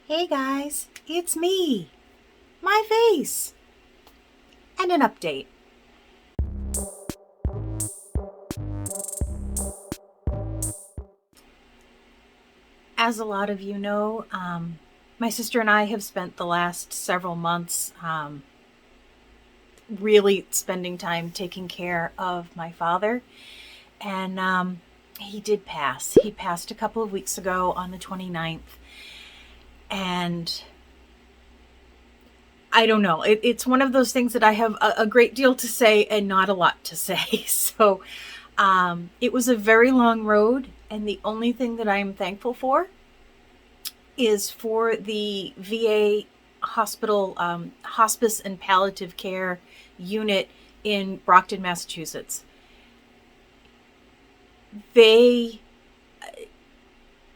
Hey guys, it's me, my face, and an update. As a lot of you know, my sister and I have spent the last several months really spending time taking care of my father. And he did pass. He passed a couple of weeks ago on the 29th. And I don't know. It's one of those things that I have a great deal to say and not a lot to say. So it was a very long road. And the only thing that I'm thankful for is for the VA hospital hospice and palliative care unit in Brockton, Massachusetts.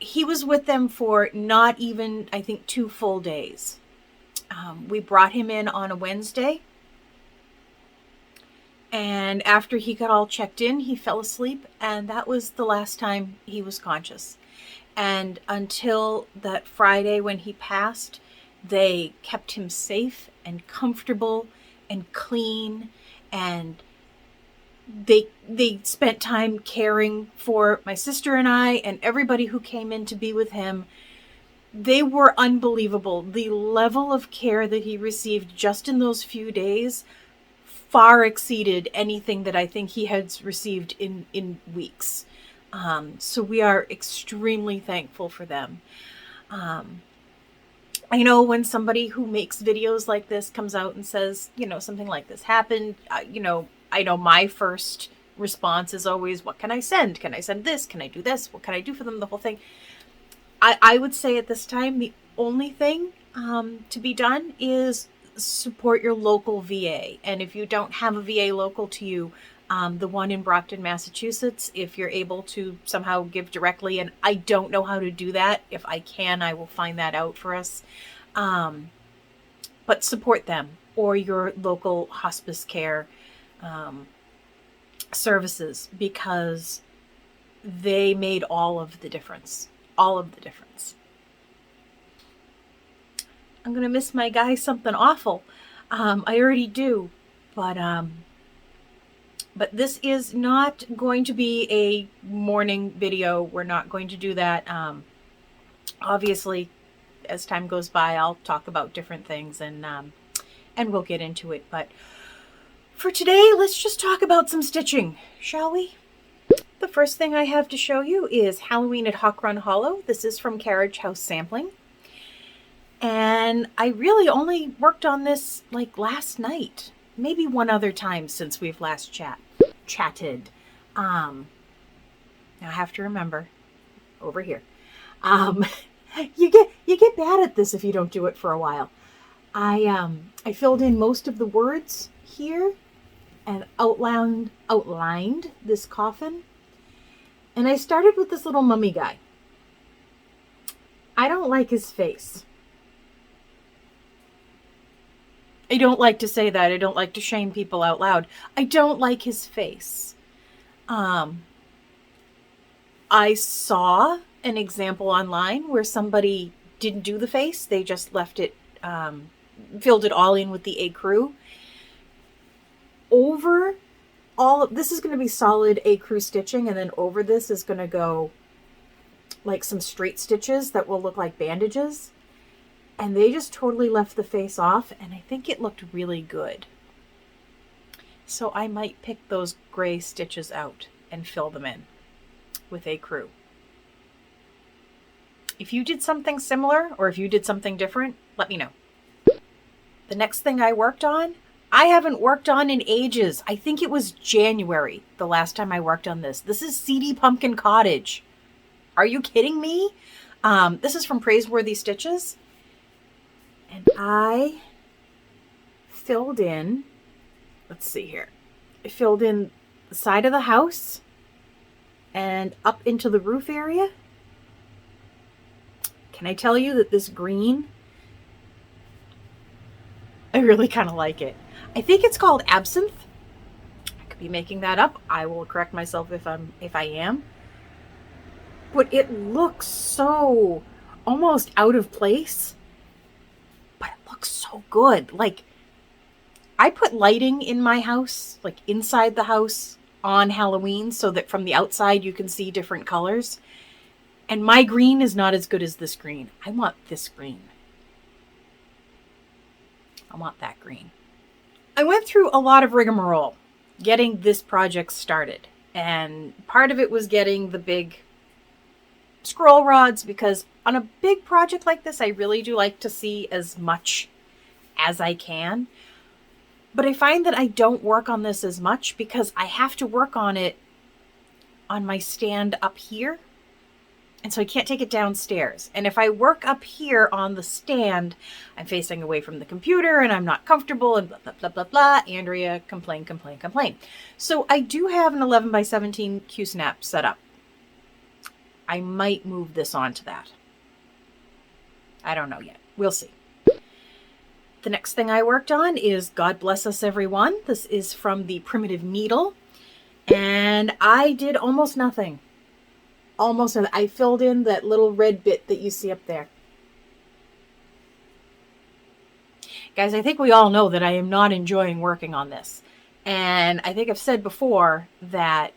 He was with them for not even, I think, 2 full days. We brought him in on a Wednesday. And after he got all checked in, he fell asleep. And that was the last time he was conscious. And until that Friday when he passed, they kept him safe and comfortable and clean. And they spent time caring for my sister and I and everybody who came in to be with him. They were unbelievable. The level of care that he received just in those few days far exceeded anything that I think he has received in weeks. So we are extremely thankful for them. I know when somebody who makes videos like this comes out and says, something like this happened, I know my first response is always, what can I send? Can I send this? Can I do this? What can I do for them? The whole thing. I would say at this time, the only thing to be done is support your local VA. And if you don't have a VA local to you, the one in Brockton, Massachusetts, if you're able to somehow give directly, and I don't know how to do that. If I can, I will find that out for us. But support them or your local hospice care services, because they made all of the difference. All of the difference. I'm going to miss my guy something awful. I already do. But this is not going to be a morning video. We're not going to do that. Obviously, as time goes by, I'll talk about different things and we'll get into it. But for today, let's just talk about some stitching, shall we? The first thing I have to show you is Halloween at Hawk Run Hollow. This is from Carriage House Sampling. And I really only worked on this like last night. Maybe one other time since we've last chatted. Now I have to remember over here. You get bad at this if you don't do it for a while. I filled in most of the words here and outlined this coffin. And I started with this little mummy guy. I don't like his face. I don't like to say that. I don't like to shame people out loud. I don't like his face. I saw an example online where somebody didn't do the face. They just left it, filled it all in with the ecru. Over all of this is going to be solid ecru stitching, and then over this is going to go like some straight stitches that will look like bandages. And they just totally left the face off, and I think it looked really good. So I might pick those gray stitches out and fill them in with ecru. If you did something similar, or if you did something different, let me know. The next thing I worked on, I haven't worked on in ages. I think it was January the last time I worked on this. This is SEEDY Pumpkin Cottage. Are you kidding me? This is from Praiseworthy Stitches. And I filled in, let's see here. I filled in the side of the house and up into the roof area. Can I tell you that this green, I really kind of like it. I think it's called Absinthe. I could be making that up. I will correct myself if I am. But it looks so almost out of place. looks so good. Like, I put lighting in my house, like inside the house on Halloween, so that from the outside you can see different colors. And my green is not as good as this green. I want this green. I want that green. I went through a lot of rigmarole getting this project started. And part of it was getting the big scroll rods, because on a big project like this, I really do like to see as much as I can. But I find that I don't work on this as much because I have to work on it on my stand up here. And so I can't take it downstairs. And if I work up here on the stand, I'm facing away from the computer and I'm not comfortable and blah, blah, blah, blah, blah. Andrea, complain, complain, complain. So I do have an 11 by 17 Q-snap set up. I might move this onto that. I don't know yet. We'll see. The next thing I worked on is God Bless Us Everyone. This is from the Primitive Needle. And I did almost nothing. Almost nothing. I filled in that little red bit that you see up there. Guys, I think we all know that I am not enjoying working on this. And I think I've said before that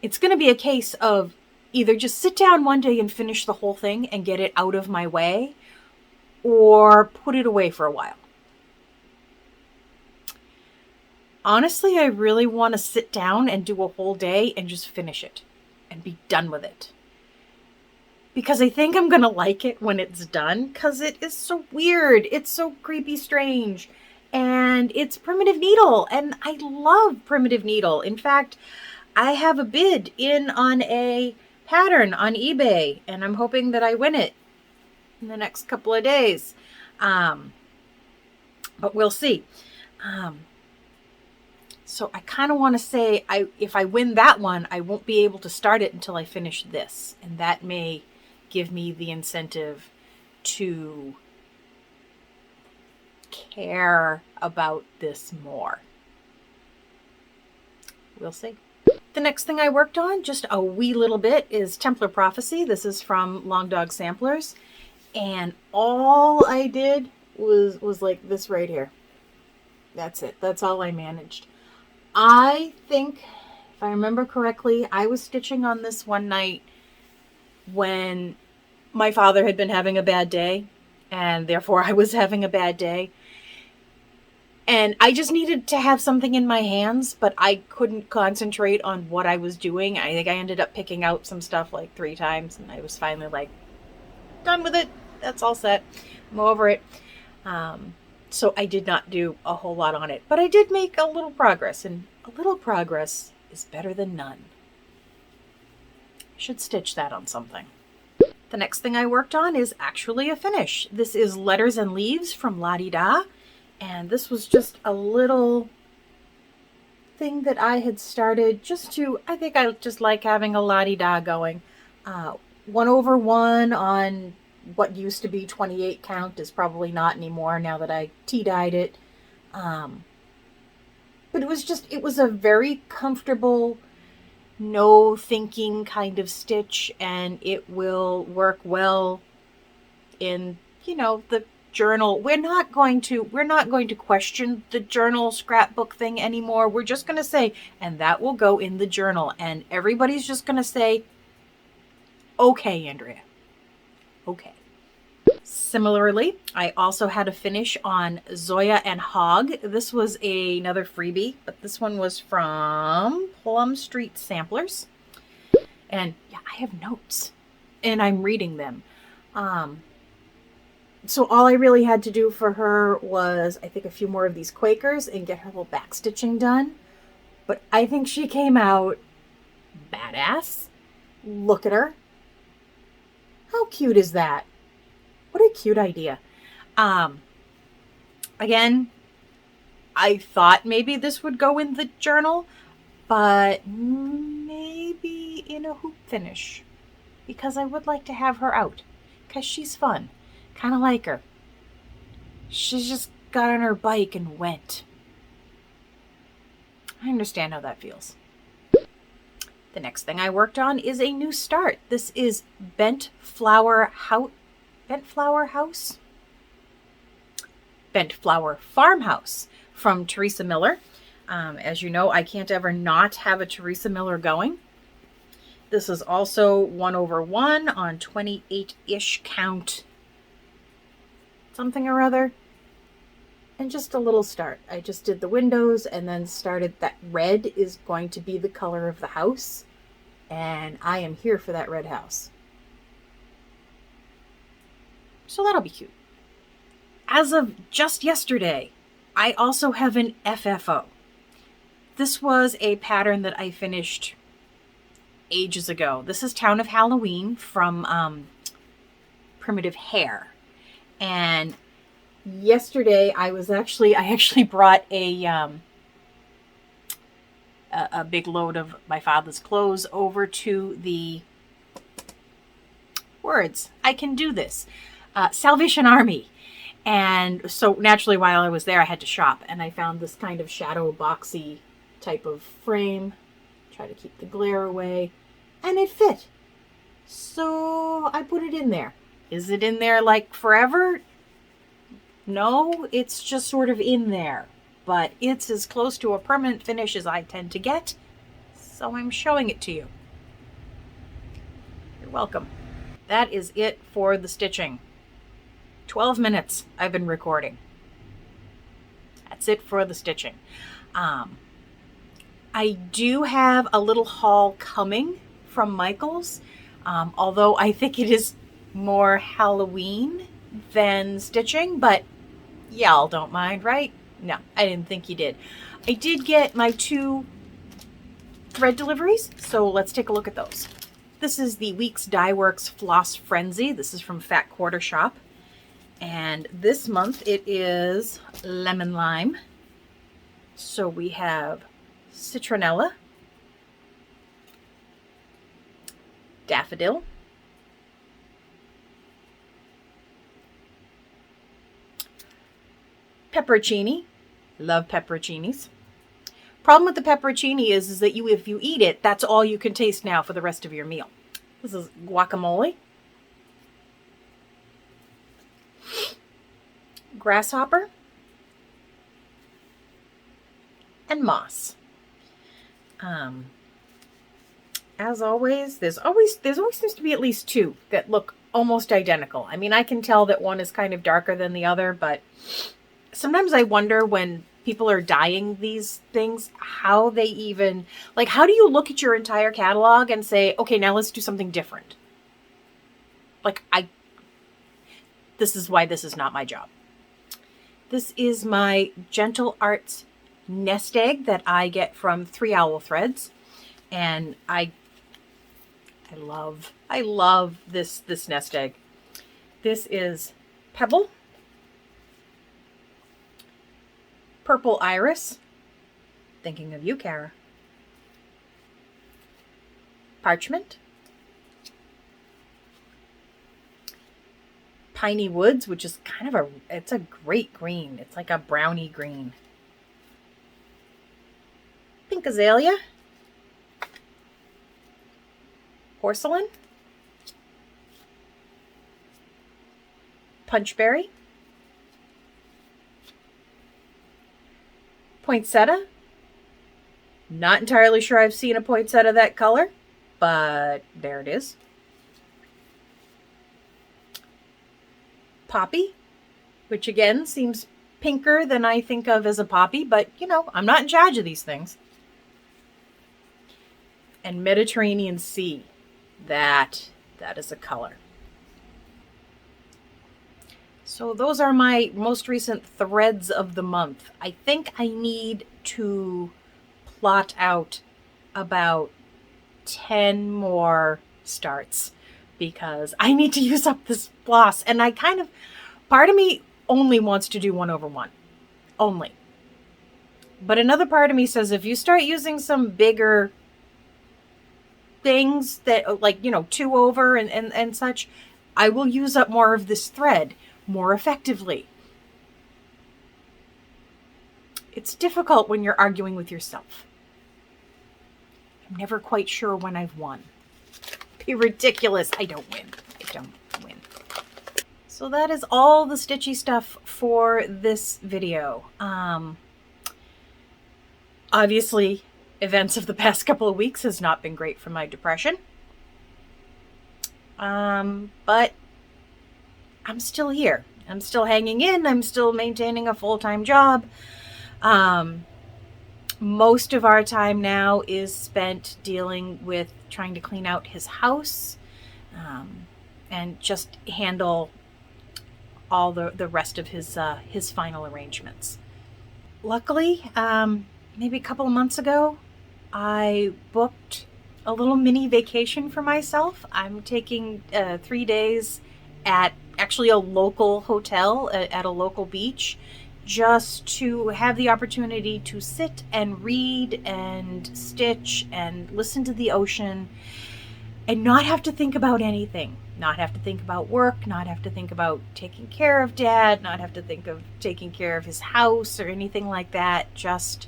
it's going to be a case of either just sit down one day and finish the whole thing and get it out of my way, or put it away for a while. Honestly, I really want to sit down and do a whole day and just finish it and be done with it. Because I think I'm going to like it when it's done, because it is so weird. It's so creepy strange. And it's Primitive Needle, and I love Primitive Needle. In fact, I have a bid in on a pattern on eBay, and I'm hoping that I win it in the next couple of days. But we'll see. So I kind of want to say, if I win that one, I won't be able to start it until I finish this. And that may give me the incentive to care about this more. We'll see. The next thing I worked on, just a wee little bit, is Templar Prophecy. This is from Long Dog Samplers. And all I did was like this right here. That's it. That's all I managed. I think, if I remember correctly, I was stitching on this one night when my father had been having a bad day, and therefore I was having a bad day. And I just needed to have something in my hands, but I couldn't concentrate on what I was doing. I think I ended up picking out some stuff like 3 times, and I was finally like, done with it. That's all set. I'm over it. So I did not do a whole lot on it, but I did make a little progress, and a little progress is better than none. I should stitch that on something. The next thing I worked on is actually a finish. This is Letters and Leaves from La Di Da, and this was just a little thing that I had started just to, I think I just like having a La Di Da going. 1/1 on what used to be 28 count is probably not anymore now that I tea-dyed it. But it was a very comfortable, no thinking kind of stitch, and it will work well in, the journal. We're not going to question the journal scrapbook thing anymore. We're just going to say, and that will go in the journal, and everybody's just going to say, okay, Andrea. Okay. Similarly, I also had a finish on Zoya and Hawg. This was another freebie, but this one was from Plum Street Samplers. And yeah, I have notes, and I'm reading them. So all I really had to do for her was, I think, a few more of these Quakers and get her little back stitching done. But I think she came out badass. Look at her. How cute is that? What a cute idea. Again, I thought maybe this would go in the journal, but maybe in a hoop finish, because I would like to have her out, because she's fun. Kind of like her. She's just got on her bike and went. I understand how that feels. The next thing I worked on is a new start. This is Bent Flower House. Bent Flower Farmhouse from Teresa Miller. As you know, I can't ever not have a Teresa Miller going. This is also 1/1 on 28-ish count something or other. And just a little start. I just did the windows and then started that red is going to be the color of the house. And I am here for that red house. So that'll be cute. As of just yesterday, I also have an FFO. This was a pattern that I finished ages ago. This is Town of Halloween from Primitive Hair. And yesterday I actually brought a big load of my father's clothes over to the I can do this Salvation Army. And so naturally while I was there I had to shop, and I found this kind of shadow boxy type of frame, try to keep the glare away, and it fit. So I put it in there. Is it in there like forever? No, it's just sort of in there, but it's as close to a permanent finish as I tend to get, so I'm showing it to you. You're welcome. That is it for the stitching. 12 minutes I've been recording. That's it for the stitching. I do have a little haul coming from Michael's, although I think it is more Halloween than stitching, but y'all don't mind, right? No, I didn't think you did. I did get my 2 thread deliveries, so let's take a look at those. This is the Weeks Dye Works Floss Frenzy. This is from Fat Quarter Shop. And this month it is Lemon Lime. So we have Citronella, Daffodil, Pepperoncini. Love pepperoncinis. Problem with the pepperoncini is that if you eat it, that's all you can taste now for the rest of your meal. This is guacamole, grasshopper, and moss. As always, there's always seems to be at least 2 that look almost identical. I mean, I can tell that one is kind of darker than the other, but sometimes I wonder when people are dyeing these things, how they even, like, how do you look at your entire catalog and say, okay, now let's do something different? Like, this is why this is not my job. This is my Gentle Arts nest egg that I get from 3 Owl Threads. And I love this nest egg. This is Pebble, Purple Iris, thinking of you, Kara, Parchment, Piney Woods, which is kind of it's a great green. It's like a brownie green. Pink Azalea, Porcelain, Punchberry, Poinsettia. Not entirely sure I've seen a poinsettia that color, but there it is. Poppy, which again seems pinker than I think of as a poppy, but you know, I'm not in charge of these things. And Mediterranean Sea, that is a color. So those are my most recent threads of the month. I think I need to plot out about 10 more starts because I need to use up this floss. And part of me only wants to do 1/1. Only. But another part of me says if you start using some bigger things that, like, you know, 2 over and such, I will use up more of this thread more effectively. It's difficult when you're arguing with yourself. I'm never quite sure when I've won. Be ridiculous. I don't win. So that is all the stitchy stuff for this video. Obviously, events of the past couple of weeks has not been great for my depression. But I'm still here. I'm still hanging in. I'm still maintaining a full-time job. Most of our time now is spent dealing with trying to clean out his house, and just handle all the rest of his final arrangements. Luckily, maybe a couple of months ago, I booked a little mini vacation for myself. I'm taking 3 days at actually a local hotel at a local beach, just to have the opportunity to sit and read and stitch and listen to the ocean and not have to think about anything. Not have to think about work, not have to think about taking care of Dad, not have to think of taking care of his house or anything like that, just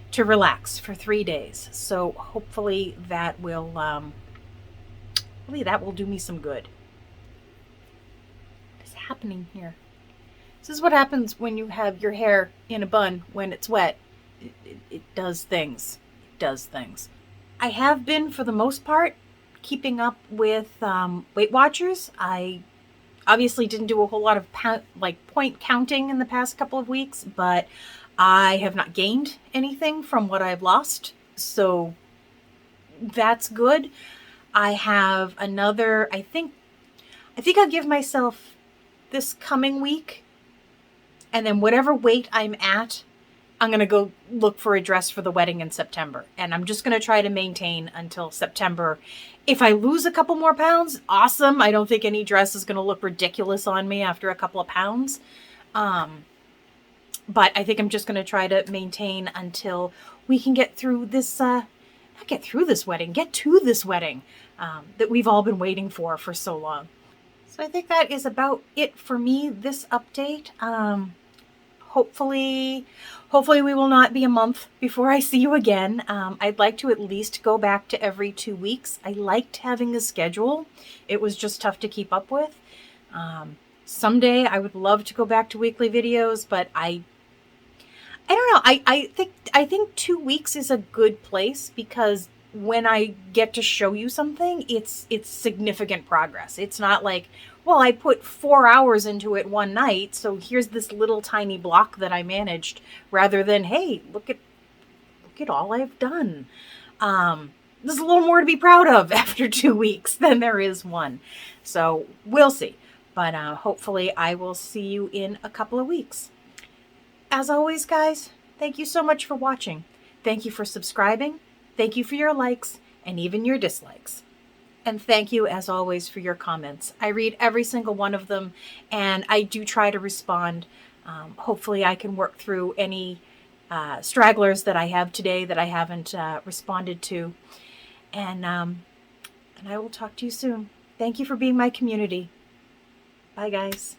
to relax for 3 days. So hopefully that will do me some good. What is happening here? This is what happens when you have your hair in a bun when it's wet. It does things. It does things. I have been, for the most part, keeping up with Weight Watchers. I obviously didn't do a whole lot of point counting in the past couple of weeks, but I have not gained anything from what I've lost, so that's good. I have another, I think I'll give myself this coming week, and then whatever weight I'm at, I'm going to go look for a dress for the wedding in September. And I'm just going to try to maintain until September. If I lose a couple more pounds, awesome. I don't think any dress is going to look ridiculous on me after a couple of pounds. But I think I'm just going to try to maintain until we can get through this, not get through this wedding, get to this wedding that we've all been waiting for so long. So I think that is about it for me, this update. Hopefully we will not be a month before I see you again. I'd like to at least go back to every 2 weeks. I liked having a schedule. It was just tough to keep up with. Someday I would love to go back to weekly videos, but I don't know. I think 2 weeks is a good place, because when I get to show you something, it's significant progress. It's not like, well, I put 4 hours into it one night, so here's this little tiny block that I managed, rather than, hey, look at all I've done. There's a little more to be proud of after 2 weeks than there is one. So we'll see. But hopefully I will see you in a couple of weeks. As always, guys, thank you so much for watching. Thank you for subscribing. Thank you for your likes and even your dislikes. And thank you, as always, for your comments. I read every single one of them, and I do try to respond. Hopefully I can work through any stragglers that I have today that I haven't responded to. And I will talk to you soon. Thank you for being my community. Bye, guys.